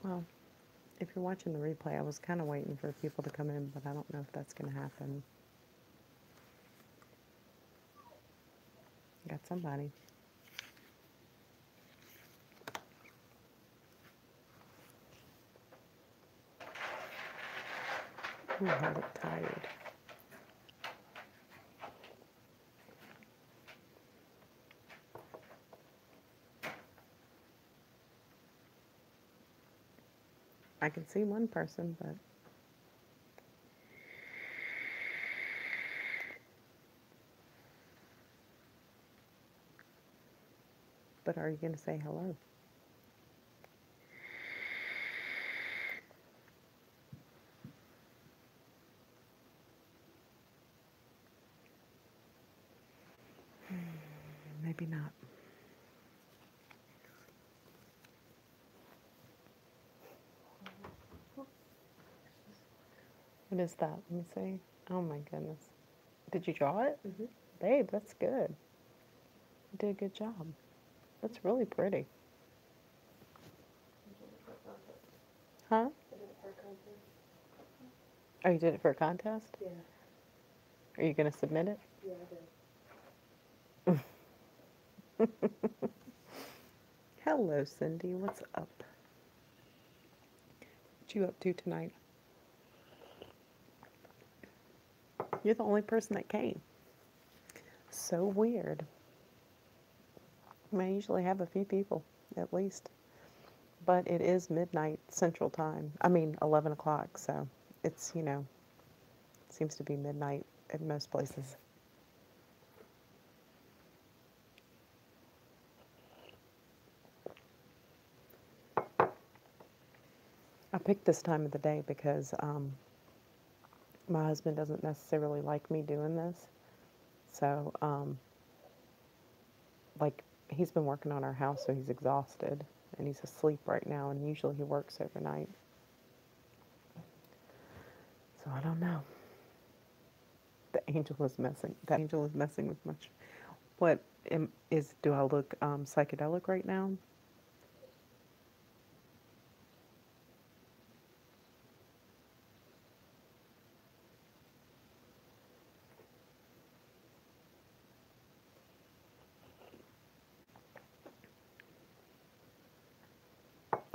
Well, if you're watching the replay, I was kind of waiting for people to come in, but I don't know if that's going to happen. Got somebody. Ooh, I look tired. I can see one person, but are you going to say hello? Maybe not. What is that? Let me see. Oh my goodness. Did you draw it? Mm-hmm. Babe, that's good. You did a good job. That's really pretty. Huh? I did it for a contest. Oh, you did it for a contest? Yeah. Are you going to submit it? Yeah, I did. Hello, Cindy. What's up? What you up to tonight? You're the only person that came. So weird. I mean, I usually have a few people, at least. But it is midnight Central Time. I mean, 11 o'clock, so it's, you know, seems to be midnight at most places. I picked this time of the day because my husband doesn't necessarily like me doing this. So, like, he's been working on our house, so he's exhausted, and he's asleep right now, and usually he works overnight. So I don't know. The angel is messing. That angel is messing with much. What do I look psychedelic right now?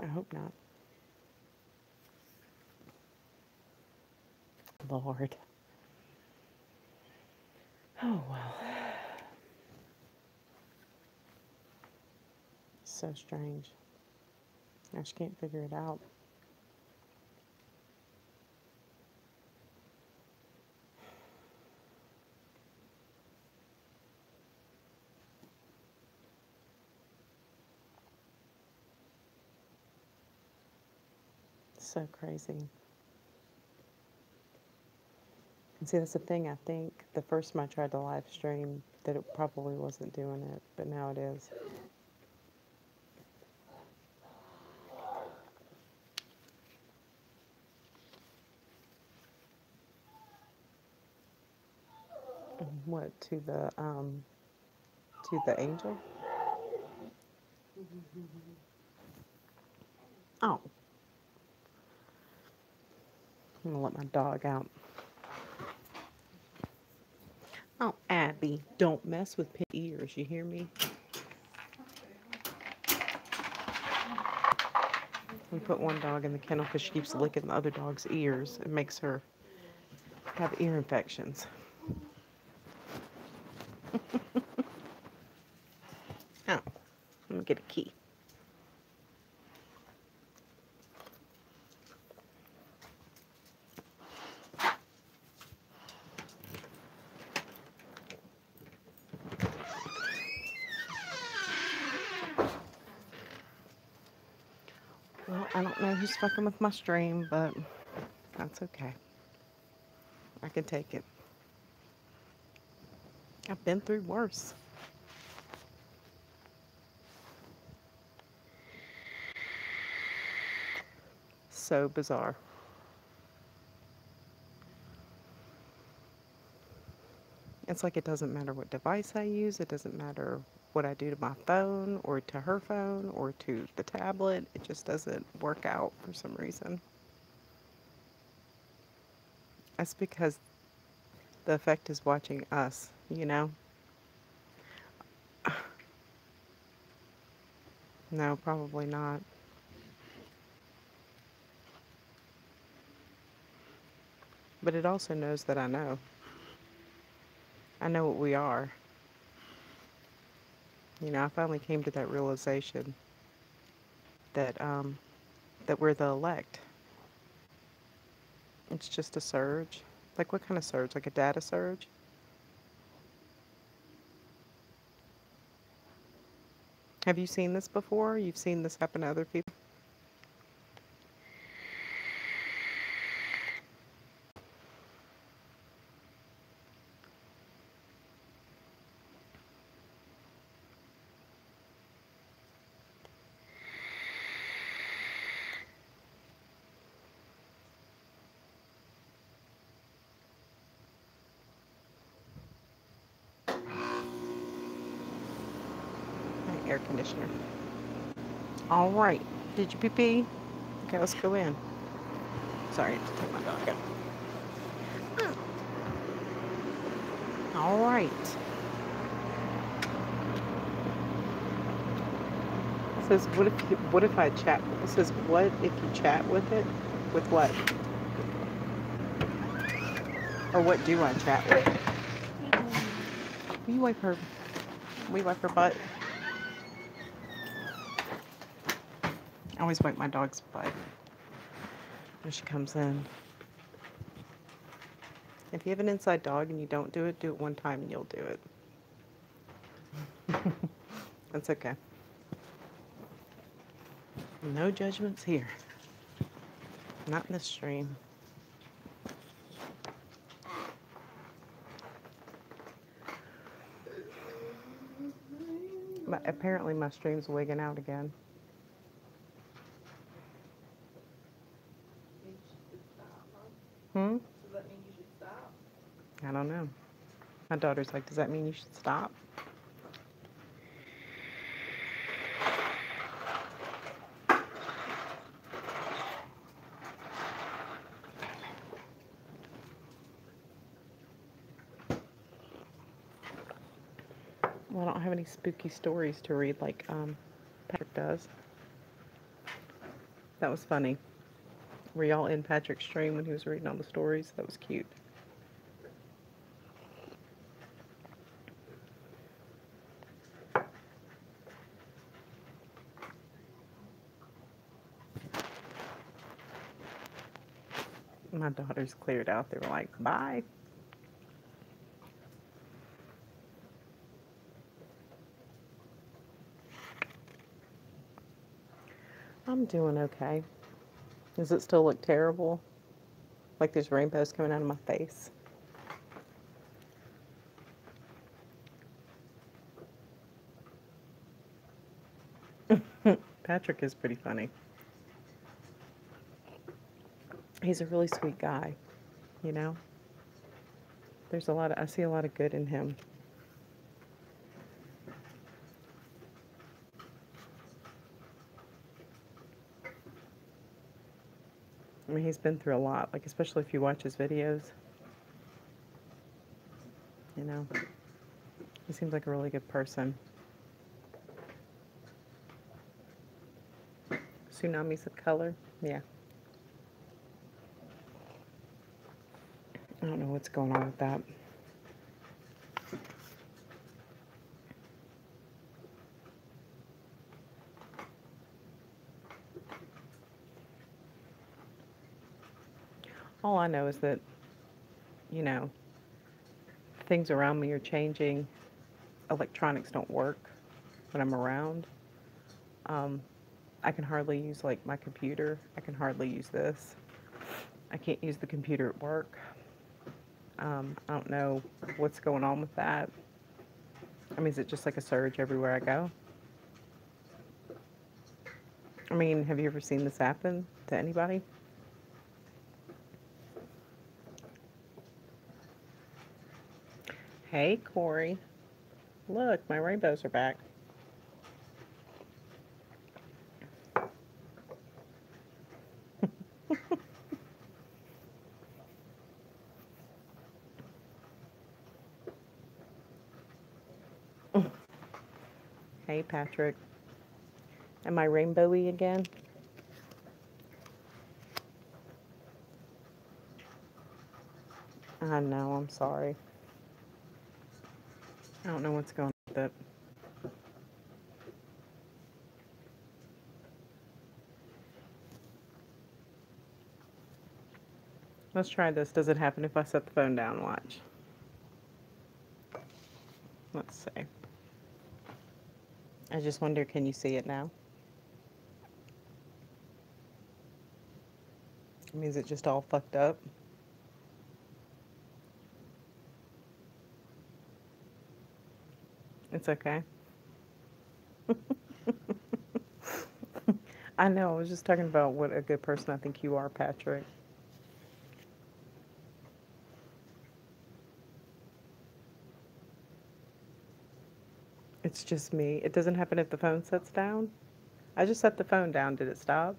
I hope not. Lord. Oh, well. So strange. I just can't figure it out. So crazy. And see, that's the thing. I think the first time I tried to live stream, that it probably wasn't doing it, but now it is. What, to the angel? Oh, I'm gonna let my dog out. Oh, Abby, don't mess with pit ears. You hear me? We put one dog in the kennel because she keeps licking the other dog's ears. It makes her have ear infections. Oh, let me get a key. Well, I don't know who's fucking with my stream, but that's okay. I can take it. I've been through worse. So bizarre. It's like it doesn't matter what device I use. It doesn't matter what I do to my phone or to her phone or to the tablet. It just doesn't work out for some reason. That's because the effect is watching us, you know? No, probably not. But it also knows that I know. I know what we are. You know, I finally came to that realization that that we're the elect. It's just a surge. Like what kind of surge? Like a data surge? Have you seen this before? You've seen this happen to other people? My air conditioner. All right. Did you pee pee? Okay, let's go in. Sorry, I have to take my dog out. All right. It says, what if I chat? It says, what if you chat with it? With what? Or what do I chat with? Will you wipe her? Will you wipe her butt? I always wipe my dog's butt when she comes in. If you have an inside dog and you don't do it one time and you'll do it. That's okay. No judgments here. Not in this stream. But apparently my stream's wigging out again. You should stop, huh? Hmm? Does that mean you should stop? I don't know. My daughter's like, does that mean you should stop? Well, I don't have any spooky stories to read like Patrick does. That was funny. Were y'all in Patrick's stream when he was reading all the stories? That was cute. My daughters cleared out. They were like, bye. I'm doing okay. Does it still look terrible? Like there's rainbows coming out of my face? Patrick is pretty funny. He's a really sweet guy, you know? I see a lot of good in him. I mean, he's been through a lot, like, especially if you watch his videos, you know? He seems like a really good person. Tsunamis of color? Yeah. I don't know what's going on with that. All I know is that, you know, things around me are changing. Electronics don't work when I'm around. I can hardly use like my computer. I can hardly use this. I can't use the computer at work. I don't know what's going on with that. I mean, is it just like a surge everywhere I go? I mean, have you ever seen this happen to anybody? Hey, Korrie. Look, my rainbows are back. Hey, Patrick. Am I rainbowy again? I know, I'm sorry. I don't know what's going on with it. Let's try this. Does it happen if I set the phone down? Watch. Let's see. I just wonder, can you see it now? Means it just all fucked up. It's okay. I know, I was just talking about what a good person I think you are, Patrick. It's just me. It doesn't happen if the phone sets down. I just set the phone down. Did it stop?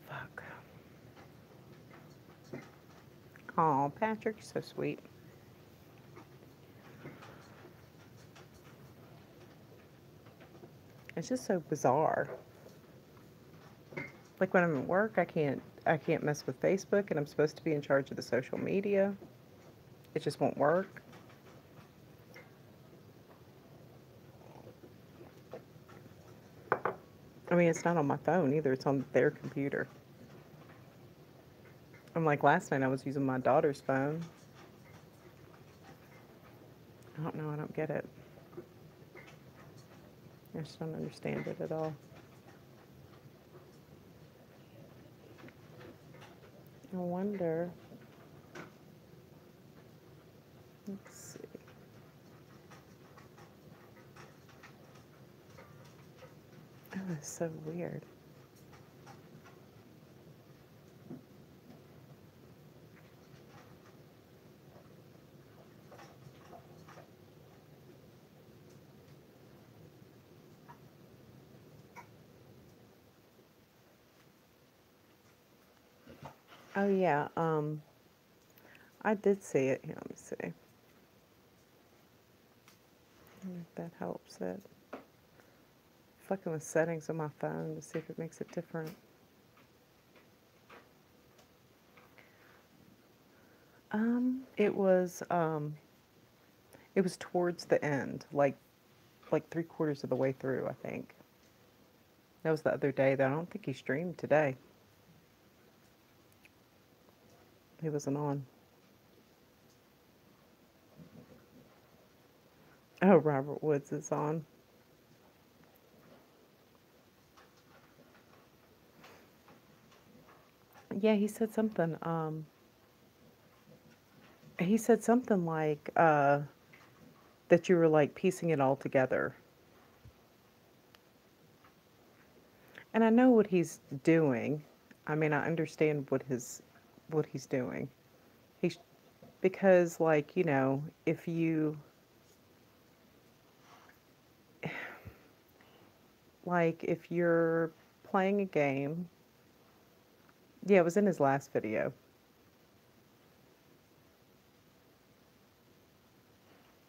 Fuck. Oh, Patrick, you're so sweet. It's just so bizarre. Like when I'm at work, I can't mess with Facebook, and I'm supposed to be in charge of the social media. It just won't work. I mean, it's not on my phone either. It's on their computer. I'm like, last night I was using my daughter's phone. I don't know. I don't get it. I just don't understand it at all. I wonder. Let's see. Oh, that's so weird. Oh yeah, I did see it. Here, let me see. If that helps it. Fucking with settings on my phone to see if it makes it different. It was towards the end, like 3/4 of the way through, I think. That was the other day that I don't think he streamed today. He wasn't on. Oh, Robert Woods is on. Yeah, he said something like, that you were like piecing it all together. And I know what he's doing. I mean, I understand what he's doing. He's because like, if you like if you're playing a game. Yeah, it was in his last video.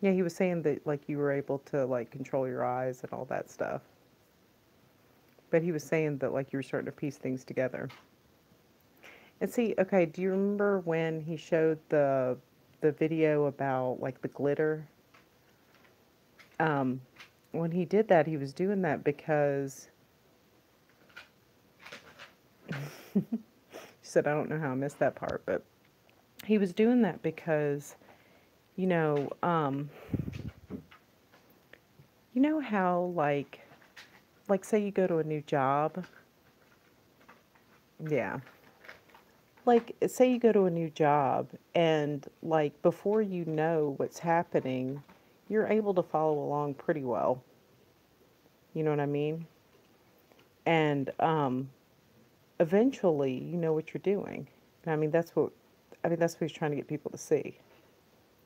Yeah, he was saying that like you were able to like control your eyes and all that stuff. But he was saying that like you were starting to piece things together. And see, okay, do you remember when he showed the video about like the glitter? Um, when he did that, he was doing that because she said, I don't know how I missed that part, but he was doing that because, you know, um, you know how like say you go to a new job. Yeah. Like say you go to a new job and like before you know what's happening, you're able to follow along pretty well. You know what I mean? And eventually, you know what you're doing. And that's what he's trying to get people to see.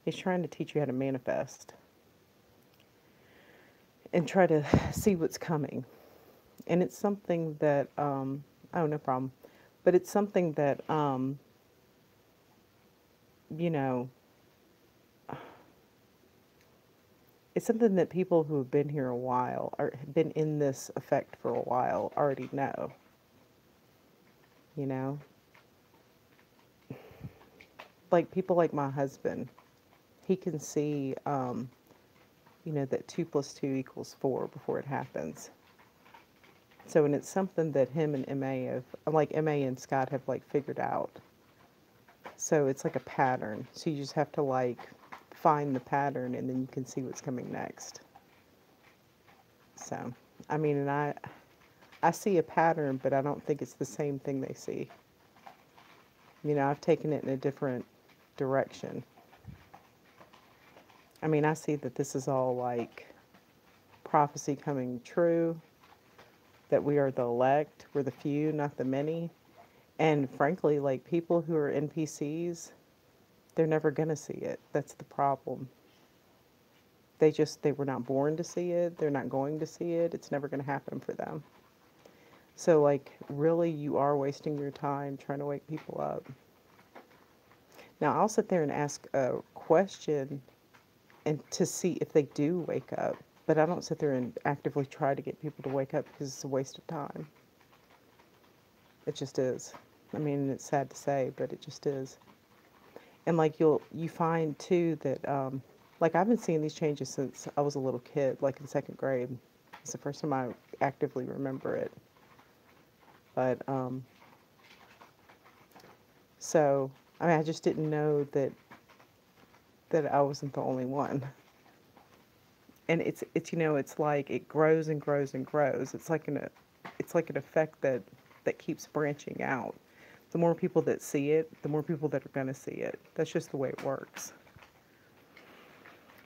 He's trying to teach you how to manifest and try to see what's coming. And it's something that, oh, no problem. But it's something that, you know, it's something that people who have been here a while or have been in this effect for a while already know. You know, like people like my husband, he can see, you know, that 2 plus 2 equals 4 before it happens. So, and it's something that him and MA have, like MA and Scott have like figured out. So it's like a pattern. So you just have to like find the pattern and then you can see what's coming next. So, I mean, and I see a pattern, but I don't think it's the same thing they see. You know, I've taken it in a different direction. I mean, I see that this is all like prophecy coming true, that we are the elect, we're the few, not the many. And frankly, like people who are NPCs, they're never going to see it. That's the problem. They were not born to see it. They're not going to see it. It's never going to happen for them. So, like, really, you are wasting your time trying to wake people up. Now, I'll sit there and ask a question and to see if they do wake up. But I don't sit there and actively try to get people to wake up because it's a waste of time. It just is. I mean, it's sad to say, but it just is. And like you find too that like I've been seeing these changes since I was a little kid, like in 2nd grade. It's the first time I actively remember it. But so I mean, I just didn't know that I wasn't the only one. And it's you know, it's like it grows and grows and grows. It's like an effect that keeps branching out. The more people that see it, the more people that are going to see it. That's just the way it works.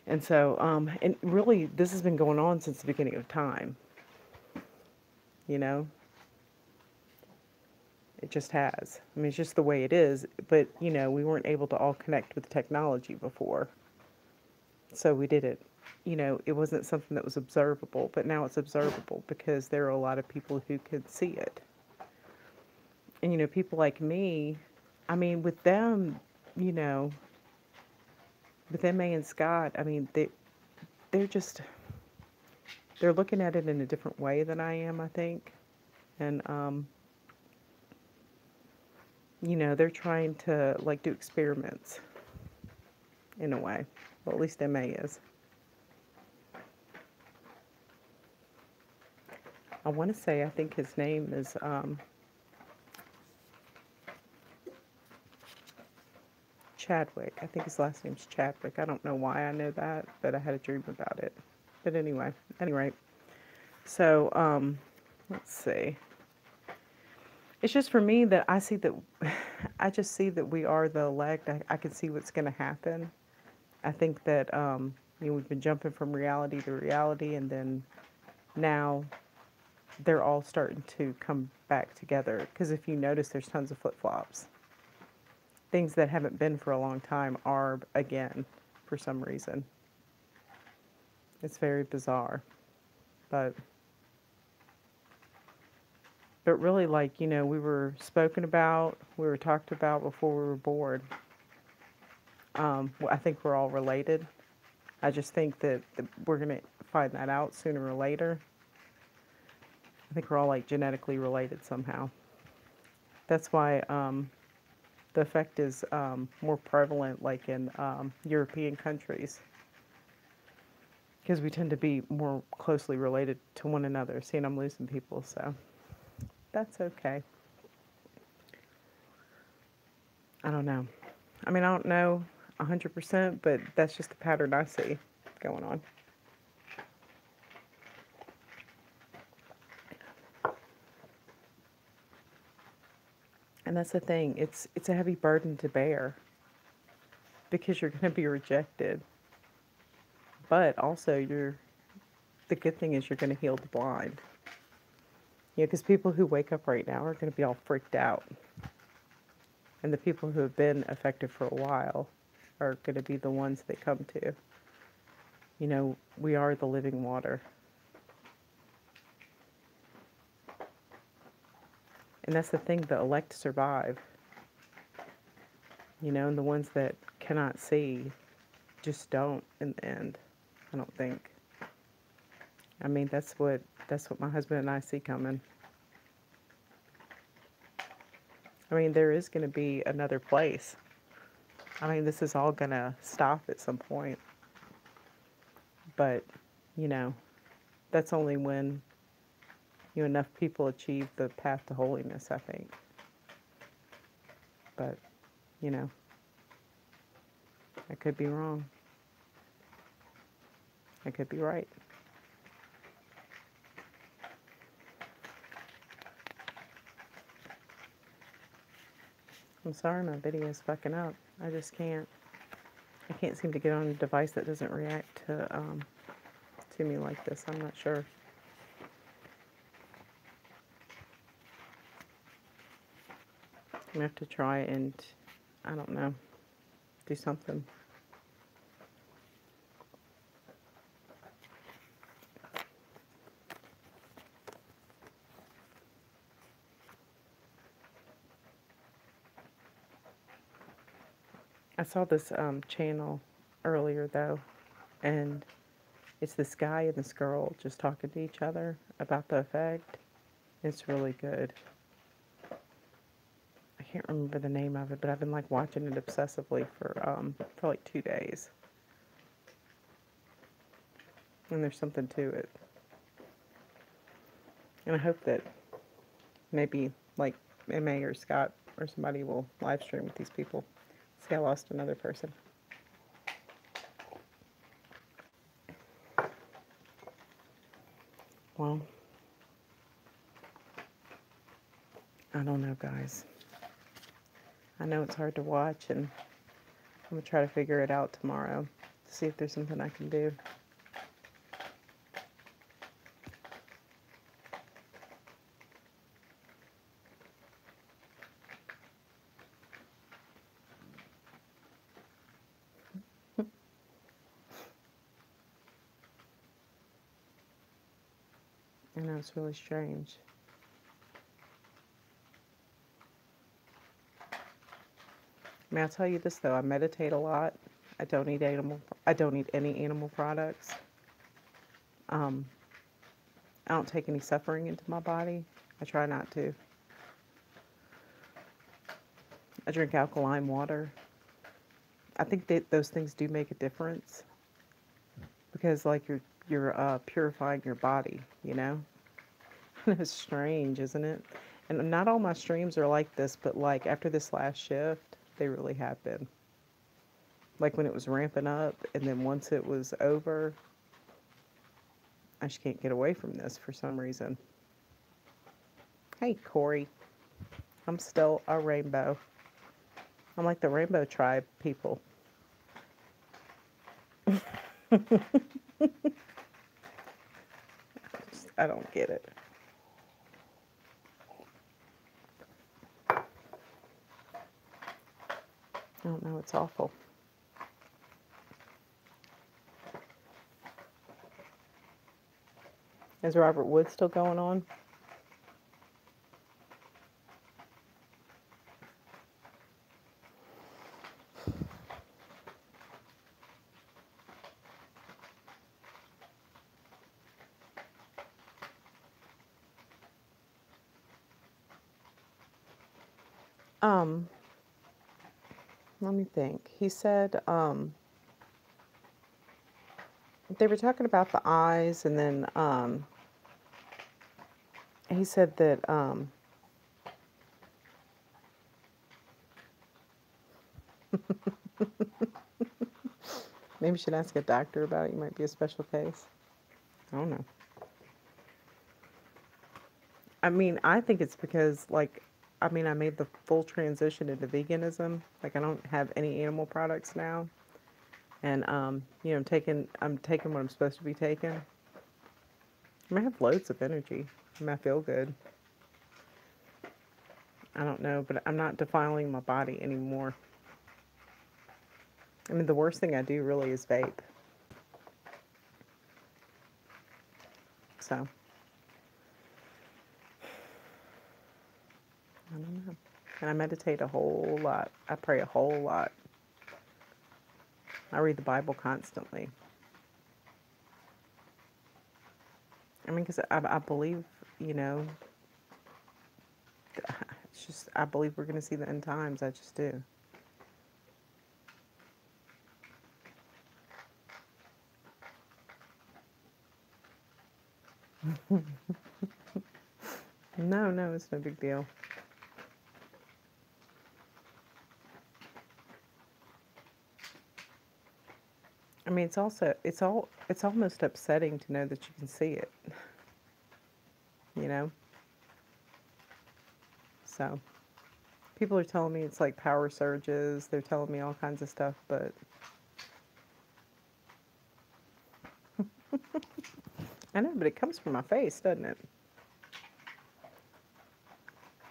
And so, and really, this has been going on since the beginning of time. You know, it just has. I mean, it's just the way it is. But, you know, we weren't able to all connect with technology before. So we did it. You know, it wasn't something that was observable, but now it's observable because there are a lot of people who could see it. And, you know, people like me, I mean, with them, you know, with MA and Scott, I mean, they're just, they're looking at it in a different way than I am, I think. And, you know, they're trying to, like, do experiments in a way. Well, at least MA is. I want to say, I think his name is, Chadwick. I think his last name's Chadwick. I don't know why I know that, but I had a dream about it. But anyway, anyway. So, let's see. It's just for me that I see that, I just see that we are the elect. I can see what's going to happen. I think that, you know, we've been jumping from reality to reality, and then now they're all starting to come back together. Because if you notice, there's tons of flip-flops. Things that haven't been for a long time are again for some reason. It's very bizarre. But really, like, you know, we were spoken about, we were talked about before we were born. I think we're all related. I just think that we're going to find that out sooner or later. I think we're all like genetically related somehow. That's why the effect is more prevalent like in European countries. Because we tend to be more closely related to one another. See, and I'm losing people, so that's okay. I don't know. I mean, I don't know 100%, but that's just the pattern I see going on. And that's the thing. It's a heavy burden to bear because you're going to be rejected. But also the good thing is you're going to heal the blind. Yeah, because people who wake up right now are going to be all freaked out. And the people who have been affected for a while are going to be the ones they come to. You know, we are the living water. And that's the thing, the elect survive. You know, and the ones that cannot see just don't in the end, I don't think. I mean, that's what my husband and I see coming. I mean, there is going to be another place. I mean, this is all going to stop at some point. But, you know, that's only when, you know, enough people achieve the path to holiness, I think. But, you know, I could be wrong. I could be right. I'm sorry my video is fucking up. I just can't. I can't seem to get on a device that doesn't react to me like this. I'm not sure. I'm gonna have to try and, I don't know, do something. I saw this channel earlier though, and it's this guy and this girl just talking to each other about the effect. It's really good. I can't remember the name of it, but I've been like watching it obsessively for like 2 days. And there's something to it. And I hope that maybe like MA or Scott or somebody will live stream with these people. See, I lost another person. Well, I don't know, guys. I know it's hard to watch, and I'm going to try to figure it out tomorrow to see if there's something I can do. I know it's really strange. I mean, I'll tell you this though, I meditate a lot. I don't eat any animal products. I don't take any suffering into my body. I try not to. I drink alkaline water. I think that those things do make a difference because like you're purifying your body, you know? It's strange, isn't it? And not all my streams are like this, but like after this last shift, they really have been. Like when it was ramping up, and then once it was over, I just can't get away from this for some reason. Hey, Korrie. I'm still a rainbow. I'm like the rainbow tribe people. I don't get it. I don't know, it's awful. Is Robert Wood still going on? Let me think. He said, they were talking about the eyes, and then, he said that, maybe you should ask a doctor about it. You might be a special case. I don't know. I mean, I think it's because, like, I mean, I made the full transition into veganism. Like, I don't have any animal products now. And, you know, I'm taking what I'm supposed to be taking. I have loads of energy. I feel good. I don't know, but I'm not defiling my body anymore. I mean, the worst thing I do really is vape. So, I don't know. And I meditate a whole lot. I pray a whole lot. I read the Bible constantly. I mean, because I believe, you know, it's just, I believe we're going to see the end times. I just do. No, it's no big deal. I mean, it's almost upsetting to know that you can see it, you know? So, people are telling me it's like power surges. They're telling me all kinds of stuff, but I know, but it comes from my face, doesn't it?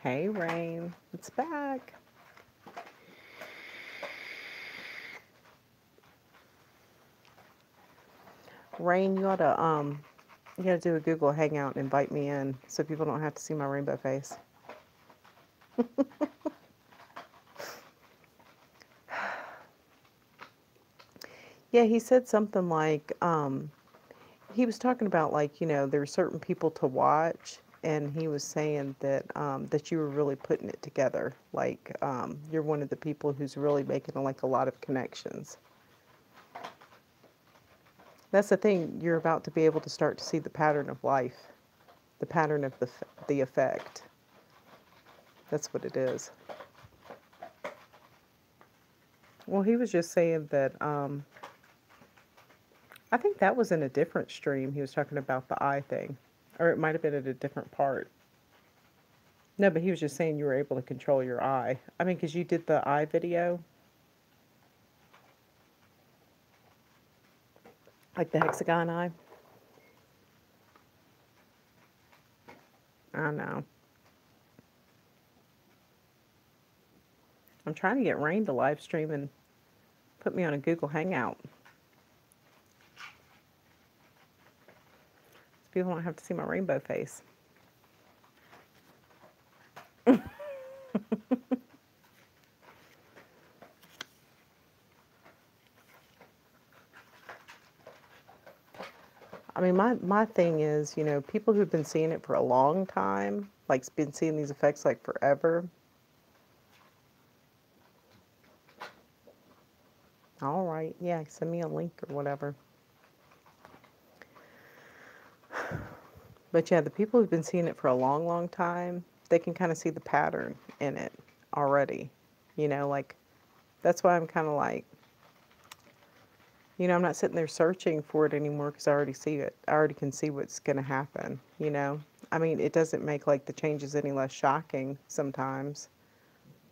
Hey, Rain, it's back. Rain, you gotta do a Google Hangout and invite me in so people don't have to see my rainbow face. Yeah, he said something like, he was talking about like, you know, there are certain people to watch, and he was saying that that you were really putting it together. Like, you're one of the people who's really making like a lot of connections. That's the thing. You're about to be able to start to see the pattern of life, the pattern of the effect. That's what it is. Well, he was just saying that I think that was in a different stream. He was talking about the eye thing, or it might have been at a different part. No, but he was just saying you were able to control your eye. I mean, because you did the eye video, like the hexagon eye. I know. I'm trying to get Rain to live stream and put me on a Google Hangout, so people don't have to see my rainbow face. I mean, my thing is, you know, people who've been seeing it for a long time, like been seeing these effects like forever. All right, yeah, send me a link or whatever. But yeah, the people who've been seeing it for a long, long time, they can kind of see the pattern in it already. You know, like, that's why I'm kind of like, you know, I'm not sitting there searching for it anymore because I already see it. I already can see what's going to happen, you know? I mean, it doesn't make like the changes any less shocking sometimes,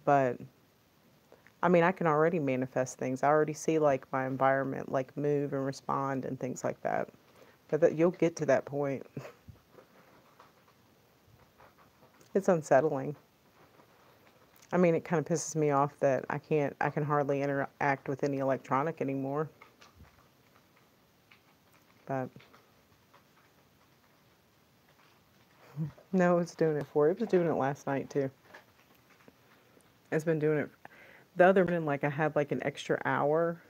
but I mean, I can already manifest things. I already see like my environment like move and respond and things like that. But that you'll get to that point. It's unsettling. I mean, it kind of pisses me off that I can hardly interact with any electronic anymore. But no, it's doing it for it. It was doing it last night too. It's been doing it. The other morning, like I had like an extra hour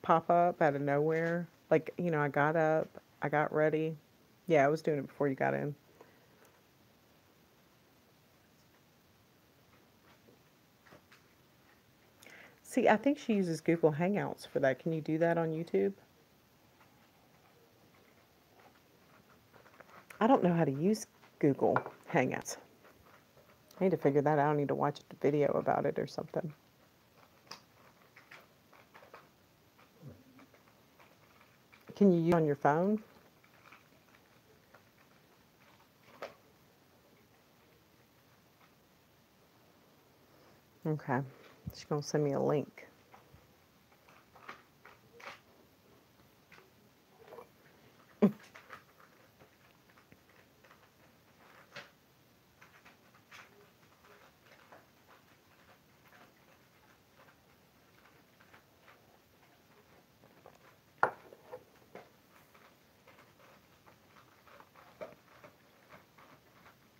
pop up out of nowhere. Like, you know, I got up, I got ready. Yeah, I was doing it before you got in. See, I think she uses Google Hangouts for that. Can you do that on YouTube? I don't know how to use Google Hangouts. I need to figure that out. I need to watch a video about it or something. Can you use it on your phone? Okay. She's going to send me a link.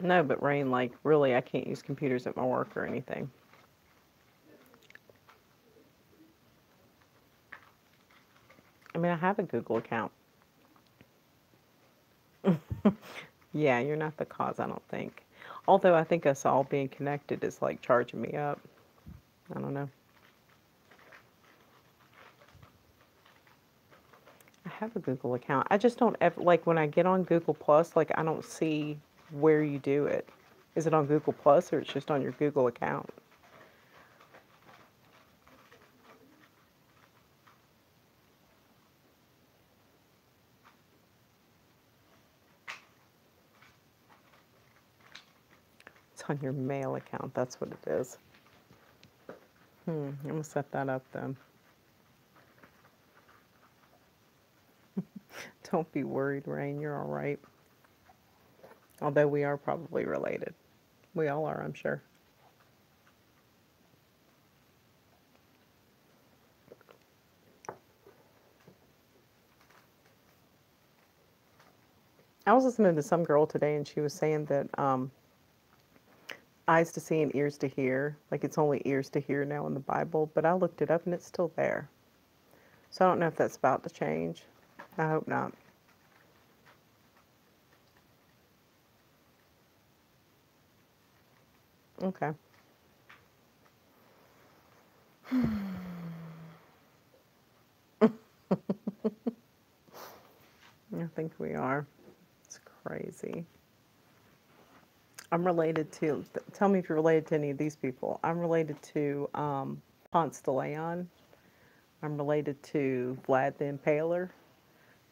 No, but Rain, like, really, I can't use computers at my work or anything. I mean, I have a Google account. Yeah, you're not the cause, I don't think. Although I think us all being connected is like charging me up. I don't know. I have a Google account. I just don't ever, like, when I get on Google Plus, like, I don't see where you do it. Is it on Google Plus or it's just on your Google account? It's on your mail account. That's what it is. I'm going to set that up then. Don't be worried, Rain. You're all right. Although we are probably related. We all are, I'm sure. I was listening to some girl today, and she was saying that eyes to see and ears to hear, like it's only ears to hear now in the Bible, but I looked it up and it's still there. So I don't know if that's about to change. I hope not. Okay. I think we are. It's crazy. I'm related to, tell me if you're related to any of these people. I'm related to Ponce de Leon. I'm related to Vlad the Impaler.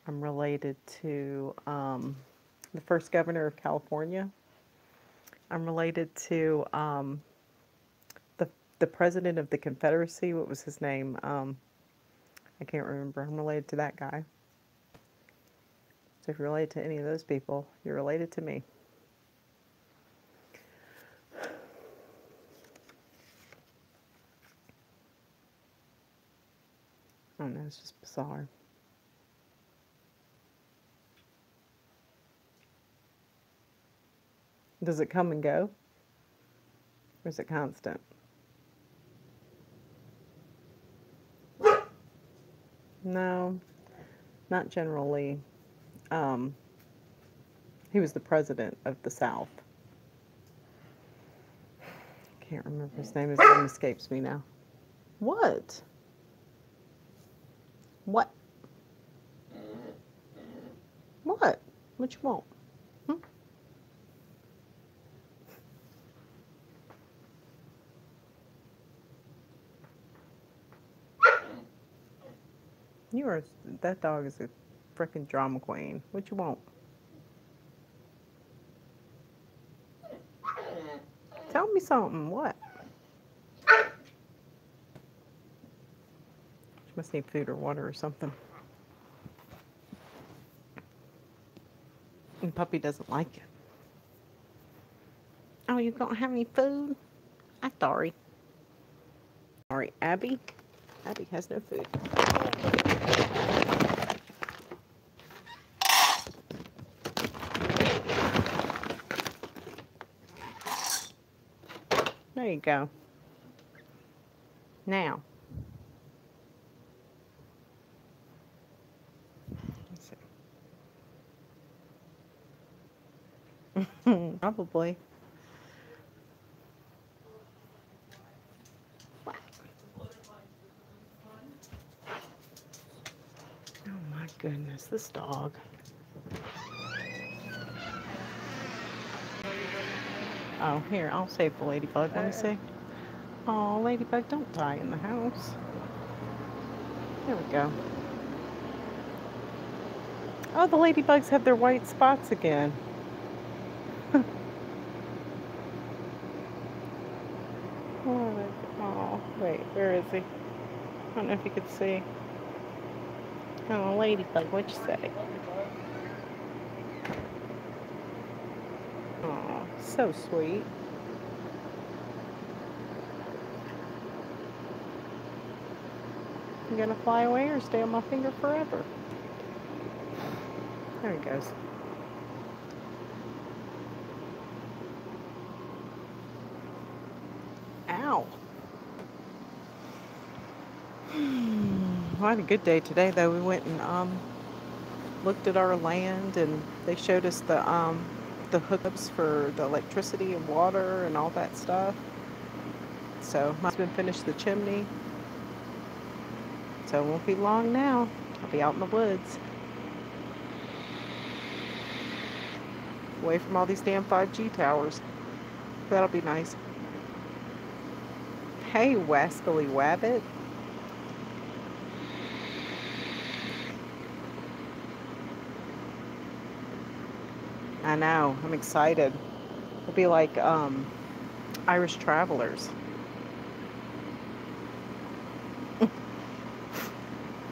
I'm related to the first governor of California. I'm related to the president of the Confederacy. What was his name? I can't remember. I'm related to that guy. So if you're related to any of those people, you're related to me. I don't know, it's just bizarre. Does it come and go? Or is it constant? No, not generally. He was the president of the South. Can't remember his name. His name escapes me now. What? What? What? What you want? You are, that dog is a freaking drama queen. What you want? Tell me something. What? She must need food or water or something. And Puppy doesn't like it. Oh, you don't have any food? I'm sorry. Sorry, Abby. Abby has no food. There you go. Now. Let's see. Probably. Oh my goodness, this dog. Oh, here, I'll save the ladybug. Let me see. Oh, ladybug, don't die in the house. There we go. Oh, the ladybugs have their white spots again. Oh, wait, where is he? I don't know if you could see. Oh, ladybug, what you say? Oh, so sweet. You gonna fly away or stay on my finger forever? There he goes. Ow. Well, I had a good day today, though. We went and looked at our land, and they showed us the hookups for the electricity and water and all that stuff. So my husband finished the chimney, so it won't be long now. I'll be out in the woods, away from all these damn 5G towers. That'll be nice. Hey, Wascally Wabbit. I know. I'm excited. We'll be like Irish travelers,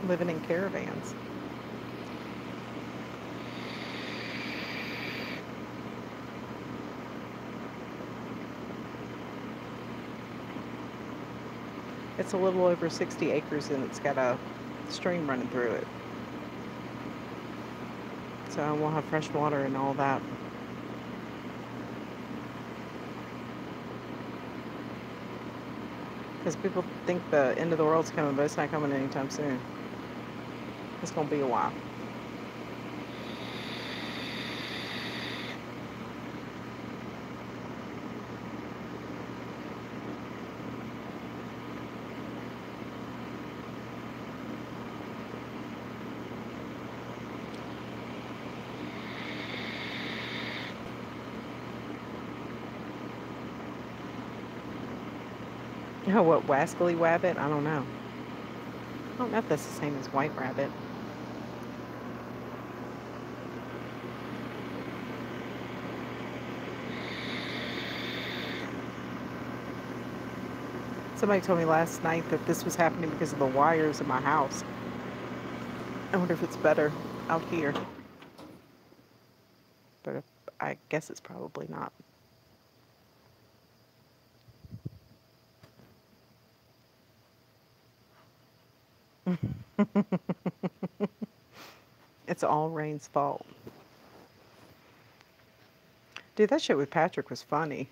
living in caravans. It's a little over 60 acres, and it's got a stream running through it. So we'll have fresh water and all that. Because people think the end of the world's coming, but it's not coming anytime soon. It's going to be a while. Oh, what, Wascally Wabbit? I don't know. I don't know if that's the same as White Rabbit. Somebody told me last night that this was happening because of the wires in my house. I wonder if it's better out here. But I guess it's probably not. It's all Rain's fault. Dude, that shit with Patrick was funny.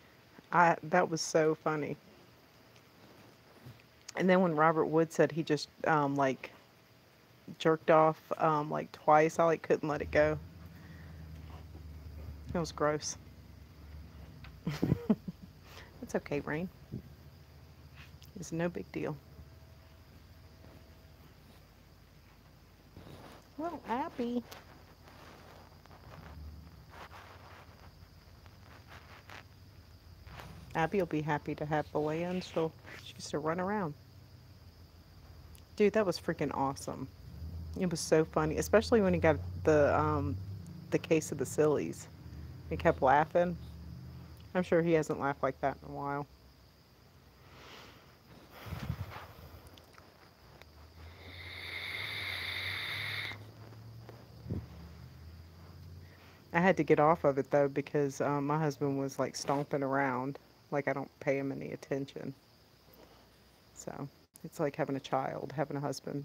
That was so funny. And then when Robert Wood said he just like jerked off like twice, I like couldn't let it go. It was gross. It's okay, Rain. It's no big deal. Well, Abby. Abby will be happy to have the land. She used to run around. Dude, that was freaking awesome. It was so funny, especially when he got the case of the sillies. He kept laughing. I'm sure he hasn't laughed like that in a while. I had to get off of it though because my husband was like stomping around like I don't pay him any attention. So it's like having a child, having a husband.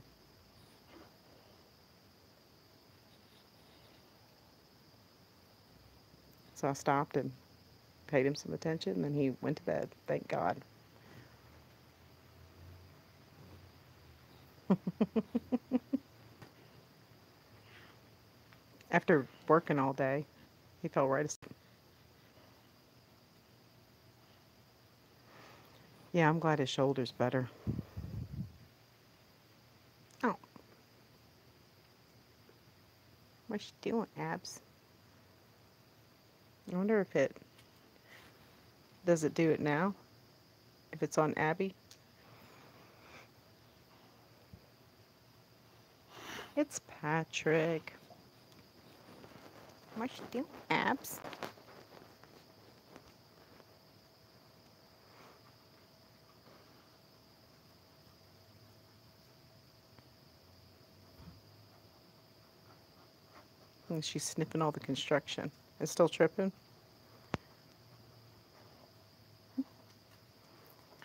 So I stopped and paid him some attention, and then he went to bed. Thank God. After working all day, he fell right asleep. Yeah, I'm glad his shoulder's better. Oh, what's she doing, Abs? I wonder if it does it do it now? If it's on Abby? It's Patrick. What's she doing, Abs? And she's sniffing all the construction. It's still tripping?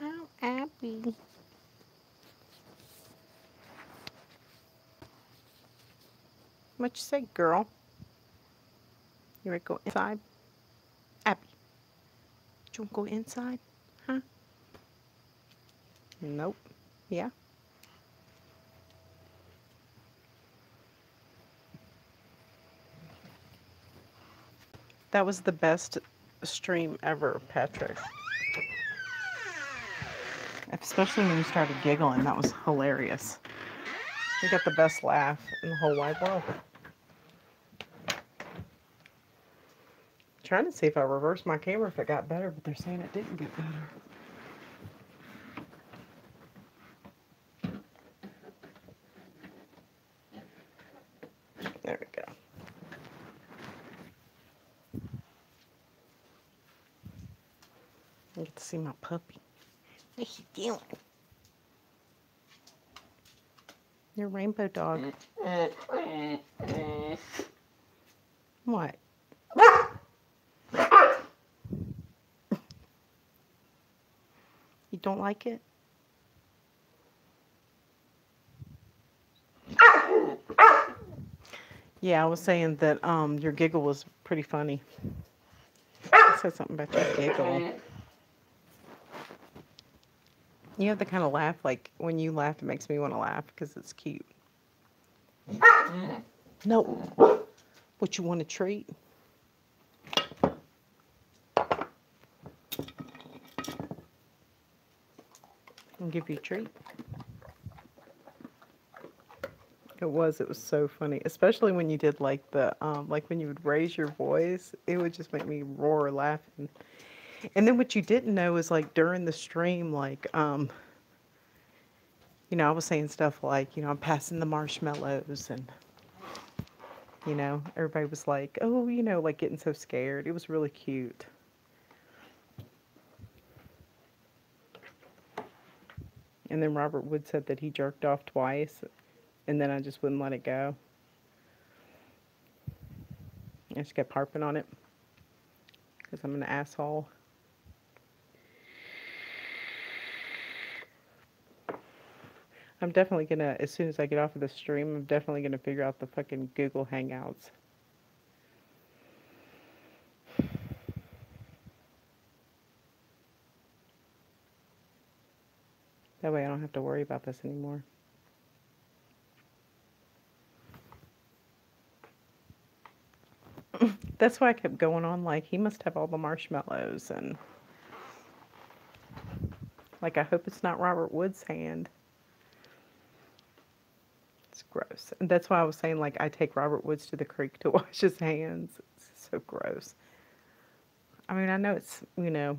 Oh, Abby. What you say, girl? You ready to go inside? Abby, do you want to go inside? Huh? Nope. Yeah. That was the best stream ever, Patrick. Especially when you started giggling. That was hilarious. You got the best laugh in the whole wide world. Trying to see if I reversed my camera if it got better, but they're saying it didn't get better. There we go. You get to see my puppy. What's he doing? Your rainbow dog. What? You don't like it? Yeah, I was saying that your giggle was pretty funny. I said something about your giggle. You have the kind of laugh, like, when you laugh, it makes me want to laugh because it's cute. No. What, you want a treat? I'll give you a treat. It was so funny, especially when you did like the, like when you would raise your voice, it would just make me roar laughing. And then what you didn't know is like during the stream, like, you know, I was saying stuff like, you know, I'm passing the marshmallows and, you know, everybody was like, oh, you know, like getting so scared. It was really cute. And then Robert Wood said that he jerked off twice and then I just wouldn't let it go. I just kept harping on it because I'm an asshole. I'm definitely gonna, as soon as I get off of the stream, I'm definitely gonna figure out the fucking Google Hangouts. That way I don't have to worry about this anymore. That's why I kept going on like, he must have all the marshmallows and like, I hope it's not Robert Wood's hand. It's gross. And that's why I was saying like, I take Robert Woods to the creek to wash his hands. It's so gross. I mean, I know it's, you know,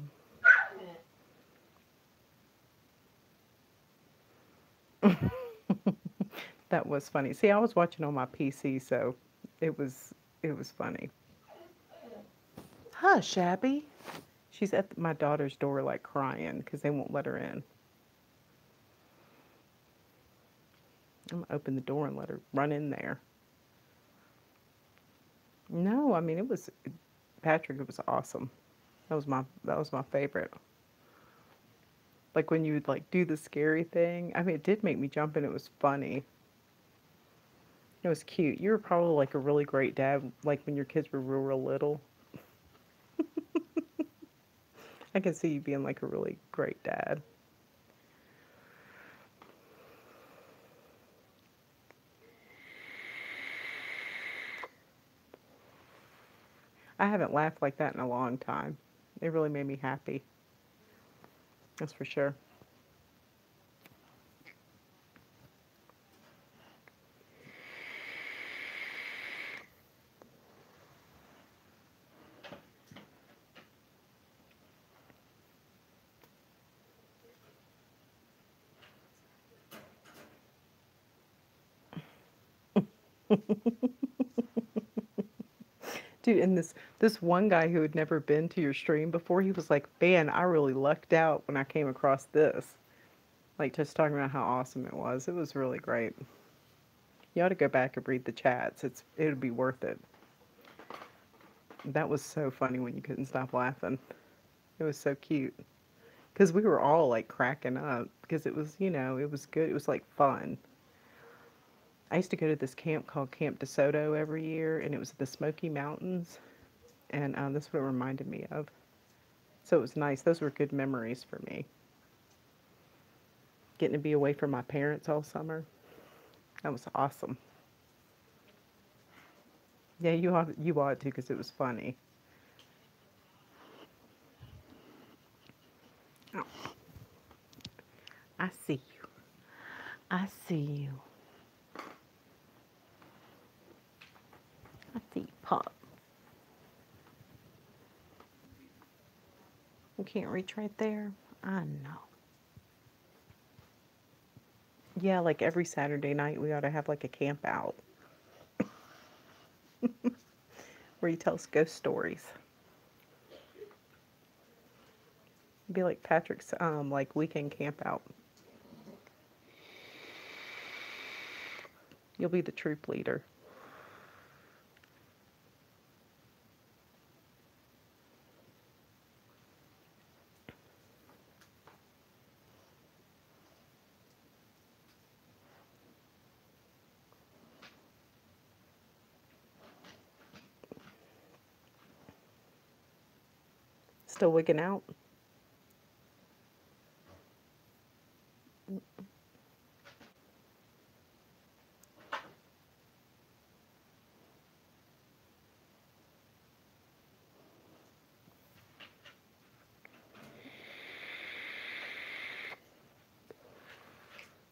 that was funny. See, I was watching on my PC, so it was funny. Hush, Abby. She's at my daughter's door, like crying because they won't let her in. I'm gonna open the door and let her run in there. No, I mean it was Patrick. It was awesome. That was my favorite. Like when you would like do the scary thing. I mean, it did make me jump, and it was funny. It was cute. You were probably like a really great dad, like when your kids were real little. I can see you being like a really great dad. I haven't laughed like that in a long time. It really made me happy. That's for sure. Dude, and this one guy who had never been to your stream before, he was like, "Man, I really lucked out when I came across this." Like just talking about how awesome it was. It was really great. You ought to go back and read the chats. It would be worth it. That was so funny when you couldn't stop laughing. It was so cute. Because we were all like cracking up because it was, you know, it was good. It was like fun. I used to go to this camp called Camp DeSoto every year, and it was the Smoky Mountains, and that's what it reminded me of. So it was nice. Those were good memories for me. getting to be away from my parents all summer. That was awesome. Yeah, you ought to because it was funny. Oh, I see you. I see you. I see you, Pop. You can't reach right there? I know. Yeah, like every Saturday night we ought to have like a camp out where you tell us ghost stories. Be like Patrick's like weekend camp out. You'll be the troop leader. Still wigging out?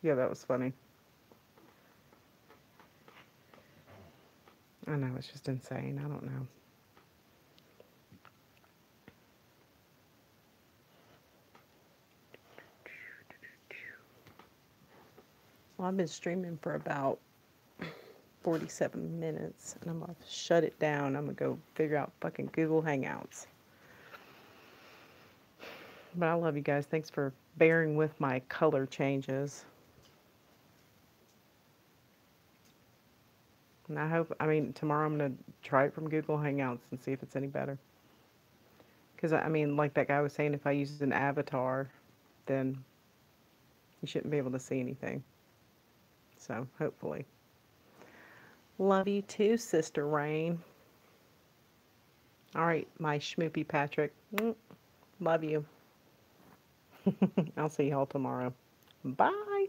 Yeah, that was funny. I know, it's just insane. I don't know. Well, I've been streaming for about 47 minutes and I'm gonna shut it down. I'm gonna go figure out fucking Google Hangouts. But I love you guys. Thanks for bearing with my color changes. And I mean, tomorrow I'm going to try it from Google Hangouts and see if it's any better. Because, I mean, like that guy was saying, if I use an avatar, then you shouldn't be able to see anything. So, hopefully. Love you too, Sister Rain. All right, my schmoopy Patrick. Love you. I'll see y'all tomorrow. Bye.